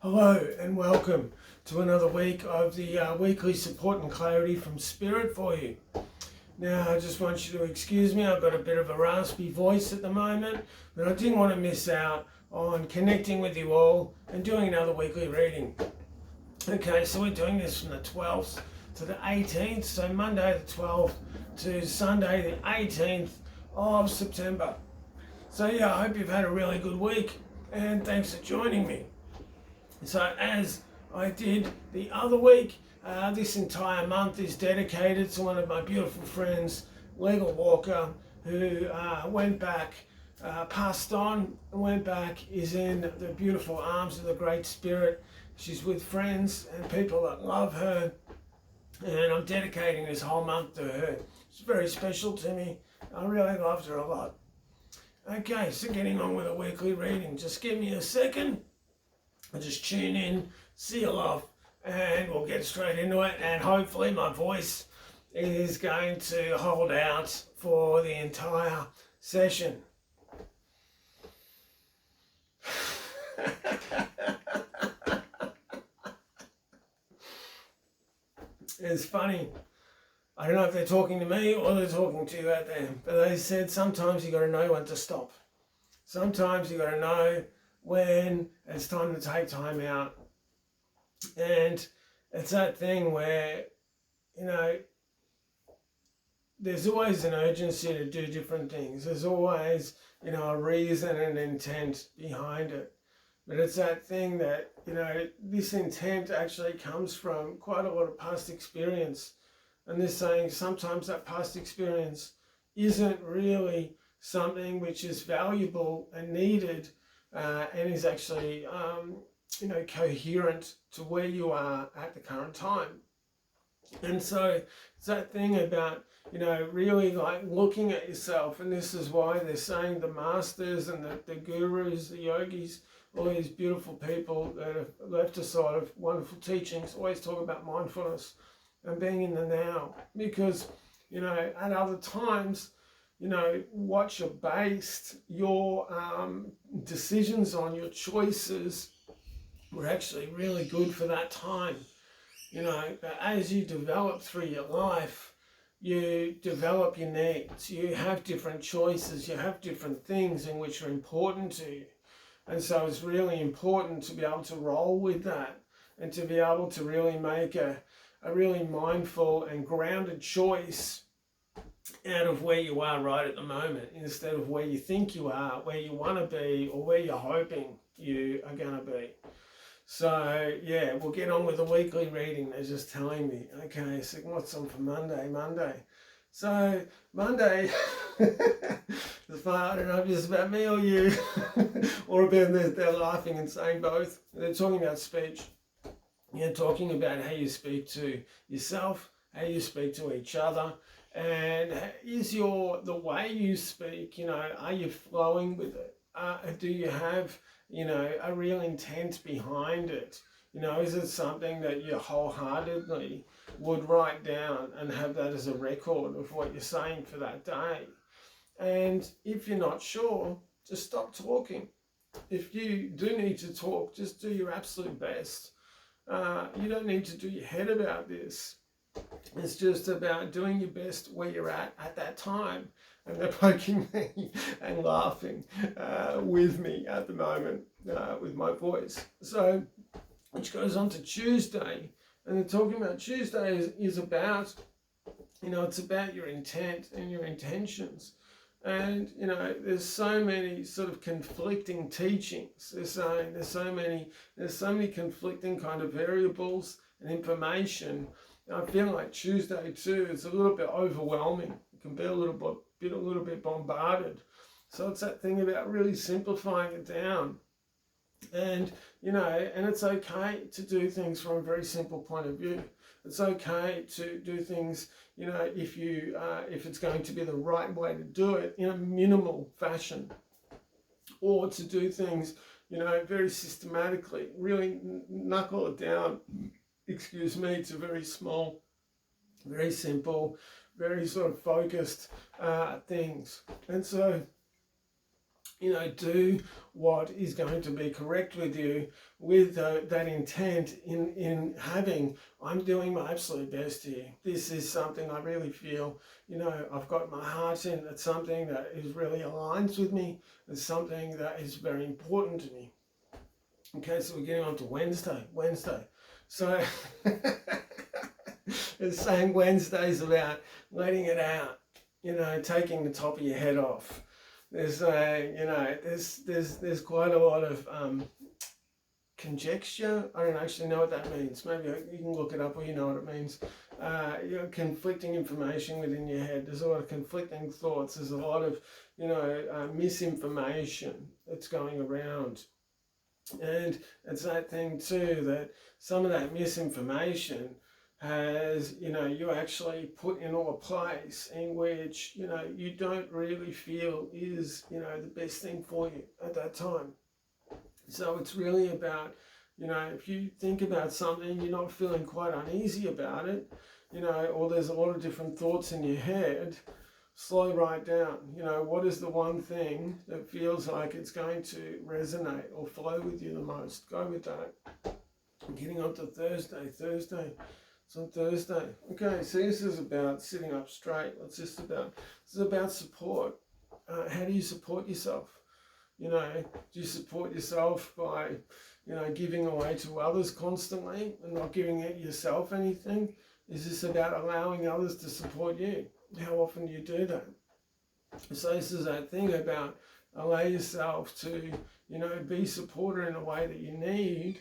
Hello and welcome to another week of the weekly support and clarity from Spirit for you. Now, I just want you to excuse me, I've got a bit of a raspy voice at the moment, but I didn't want to miss out on connecting with you all and doing another weekly reading. Okay, so we're doing this from the 12th to the 18th, so Monday the 12th to Sunday the 18th of September. So yeah, I hope you've had a really good week and thanks for joining me. So as I did the other week, this entire month is dedicated to one of my beautiful friends, Legal Walker, who went back, passed on, went back, is in the beautiful arms of the Great Spirit. She's with friends and people that love her, and I'm dedicating this whole month to her. It's very special to me. I really loved her a lot. Okay, so getting on with a weekly reading. Just give me a second. I'll just tune in, see you love, and we'll get straight into it. And hopefully my voice is going to hold out for the entire session. It's funny. I don't know if they're talking to me or they're talking to you out there, but they said sometimes you got to know when to stop. Sometimes you got to know when it's time to take time out. And it's that thing where, there's always an urgency to do different things. There's always, a reason and intent behind it. But it's that thing that, this intent actually comes from quite a lot of past experience. And this saying, sometimes that past experience isn't really something which is valuable and needed and is actually, coherent to where you are at the current time. And so it's that thing about, really like looking at yourself. And this is why they're saying the masters and the gurus, the yogis, all these beautiful people that have left us side of wonderful teachings always talk about mindfulness and being in the now. Because, at other times, what you're based your decisions on, your choices were actually really good for that time. But as you develop through your life, you develop your needs, you have different choices, you have different things in which are important to you. And so it's really important to be able to roll with that and to be able to really make a really mindful and grounded choice out of where you are right at the moment, instead of where you think you are, where you want to be, or where you're hoping you are going to be. So yeah, we'll get on with the weekly reading. They're just telling me, okay, so what's on for Monday? So Monday, it's fun. I don't know if it's about me or you, or about they're laughing and saying both. They're talking about speech. You're talking about how you speak to yourself, how you speak to each other, and is the way you speak, are you flowing with it? Do you have, a real intent behind it? Is it something that you wholeheartedly would write down and have that as a record of what you're saying for that day? And if you're not sure, just stop talking. If you do need to talk, just do your absolute best. You don't need to do your head about this. It's just about doing your best where you're at that time. And they're poking me and laughing with me at the moment with my voice. So, which goes on to Tuesday. And they're talking about Tuesday is about, it's about your intent and your intentions. And, there's so many sort of conflicting teachings. They're saying there's so many conflicting kind of variables and information. And I feel like Tuesday too is a little bit overwhelming. It can be a little bit bombarded. So it's that thing about really simplifying it down. And, and it's okay to do things from a very simple point of view. It's okay to do things, if it's going to be the right way to do it in a minimal fashion, or to do things, very systematically, really knuckle it down, to very small, very simple, very sort of focused things. And so do what is going to be correct with you, with that intent in having, I'm doing my absolute best here. This is something I really feel, I've got my heart in. It's something that is really aligns with me. It's something that is very important to me. Okay, so we're getting on to Wednesday. So it's saying Wednesday's about letting it out, taking the top of your head off. There's there's quite a lot of conjecture. I don't actually know what that means. Maybe you can look it up, or you know what it means. Conflicting information within your head. There's a lot of conflicting thoughts. There's a lot of misinformation that's going around, and it's that thing too that some of that misinformation has, you actually put in a place in which, you don't really feel is, the best thing for you at that time. So it's really about, if you think about something, you're not feeling quite uneasy about it, or there's a lot of different thoughts in your head, slow right down. What is the one thing that feels like it's going to resonate or flow with you the most? Go with that. Getting on to Thursday. It's on Thursday. Okay, so this is about sitting up straight. This is about support. How do you support yourself? Do you support yourself by, giving away to others constantly and not giving yourself anything? Is this about allowing others to support you? How often do you do that? So this is that thing about allow yourself to, be supported in a way that you need,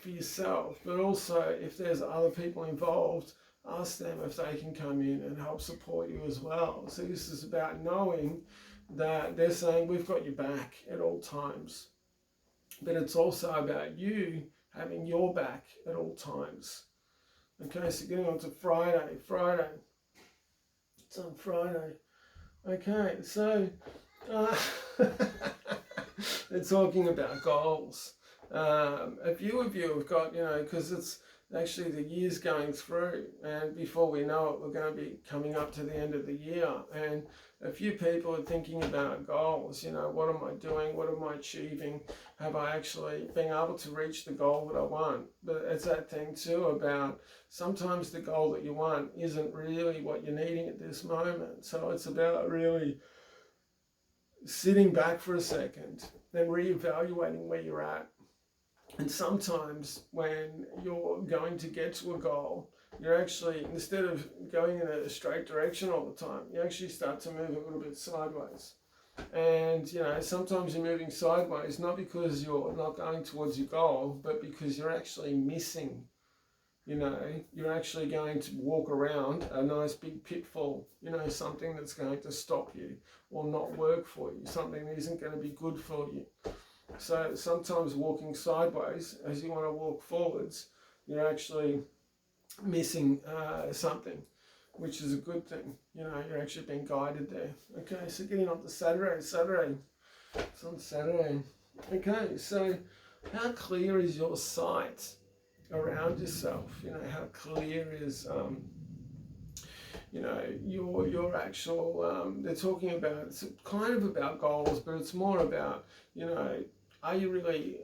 for yourself, but also if there's other people involved, ask them if they can come in and help support you as well. So this is about knowing that they're saying we've got your back at all times, but it's also about you having your back at all times. Okay, so getting on to Friday. It's on Friday. Okay, so they're talking about goals. A few of you have got, because it's actually the year's going through, and before we know it, we're going to be coming up to the end of the year, and a few people are thinking about goals. What am I doing? What am I achieving? Have I actually been able to reach the goal that I want? But it's that thing too about sometimes the goal that you want isn't really what you're needing at this moment. So it's about really sitting back for a second and reevaluating where you're at. And sometimes when you're going to get to a goal, you're actually, instead of going in a straight direction all the time, you actually start to move a little bit sideways. And, sometimes you're moving sideways, not because you're not going towards your goal, but because you're actually missing, you're actually going to walk around a nice big pitfall, something that's going to stop you or not work for you, something that isn't going to be good for you. So sometimes walking sideways as you want to walk forwards, you're actually missing something, which is a good thing. You're actually being guided there. Okay, so getting on to Saturday. It's on Saturday. Okay, so how clear is your sight around yourself? How clear is your actual, they're talking about, it's kind of about goals, but it's more about, are you really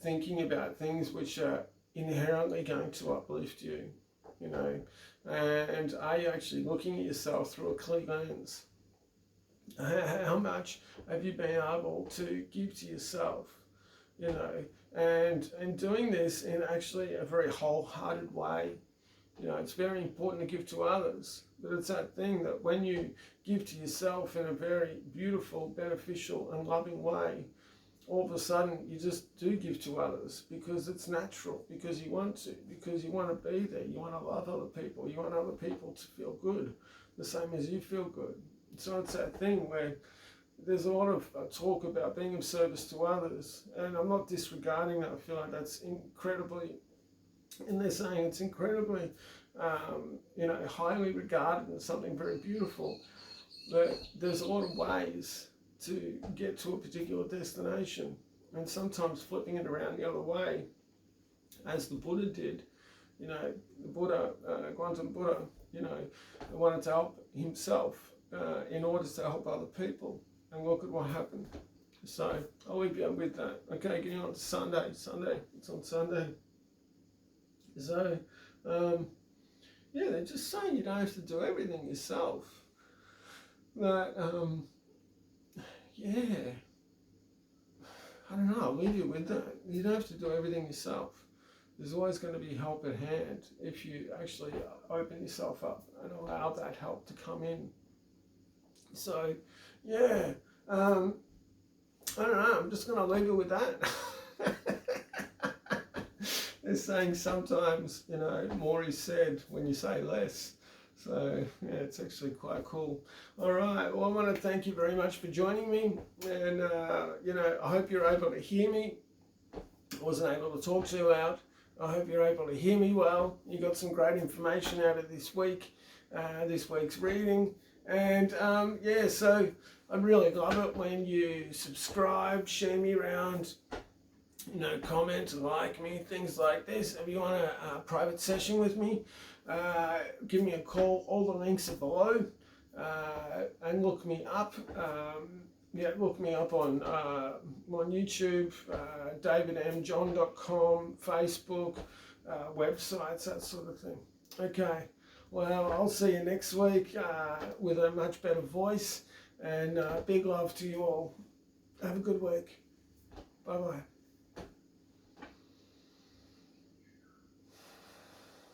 thinking about things which are inherently going to uplift you, and are you actually looking at yourself through a clear lens? How much have you been able to give to yourself, and doing this in actually a very wholehearted way? It's very important to give to others, but it's that thing that when you give to yourself in a very beautiful, beneficial and loving way, all of a sudden you just do give to others because it's natural, because you want to, because you want to be there, you want to love other people, you want other people to feel good, the same as you feel good. So it's that thing where there's a lot of talk about being of service to others, and I'm not disregarding that. I feel like that's incredibly, and they're saying it's incredibly, highly regarded as something very beautiful, but there's a lot of ways to get to a particular destination, and sometimes flipping it around the other way, as the Buddha did. The Buddha, Gautama Buddha, wanted to help himself in order to help other people, and look at what happened. So I'll leave you with that. Okay, getting on to Sunday. It's on Sunday. So, yeah, they're just saying you don't have to do everything yourself. That, yeah, I don't know, I'll leave you with that. You don't have to do everything yourself. There's always going to be help at hand if you actually open yourself up and allow that help to come in. So, yeah, I don't know, I'm just going to leave you with that. They're saying sometimes, you know, more is said when you say less. So, yeah, it's actually quite cool. All right, well, I want to thank you very much for joining me. And, you know, I hope you're able to hear me. I wasn't able to talk too loud. I hope you're able to hear me well. You got some great information out of this week's reading. And, yeah, so I really love it when you subscribe, share me around, you know, comment, like me, things like this. If you want a private session with me, give me a call. All the links are below, and look me up. Yeah, look me up on YouTube, davidmjohn.com, Facebook, websites, that sort of thing. Okay, well, I'll see you next week with a much better voice, and big love to you all. Have a good week. Bye-bye.